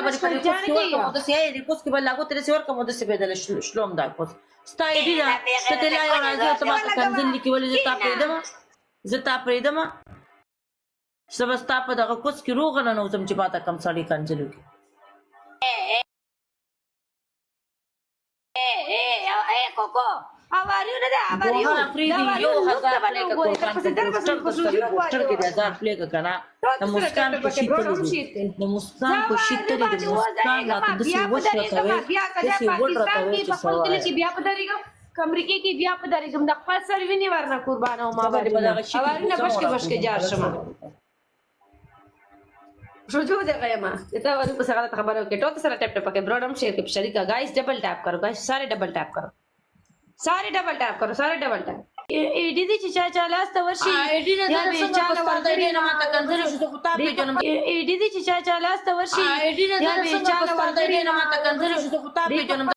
como decía Eri, pues que la gota de ese como de ese bedel shlom da pues. Sta Eri da, te la yo na yo tama ta kanzil ki wala zeta pridama. سبا ستا په دغه کوڅ کې روغ نه نوځم چې ماته کم سړی کنجلو کې کوکو اواريو نه دا اواريو یو هزار پلی کا قرآن کې پوسټر کې د هزار پلی کا کنه د مسکان په شیتل د مسکان په شیتل د مسکان لا د سی وښه کوي د سی وړ راته چې سوال بیا په دریګو امریکای کې بیا په دریګم د خپل سروینی ورنه قربانه او ما باندې اواري نه بشکه جار شمه شروع दे गए मां इतना वाली को सगाला खबर हो के तो सारा टैप टैप के ब्रॉडम शेयर के शरीक का गाइस डबल टैप करो गाइस सारे डबल टैप करो सारे डबल टैप एडी दी चिचा लास्ट वर्षी या बेचारा वर्दरी ना माता कंजर शो कुता पे जन्म एडी दी चिचा लास्ट वर्षी या बेचारा वर्दरी ना माता कंजर शो कुता पे जन्म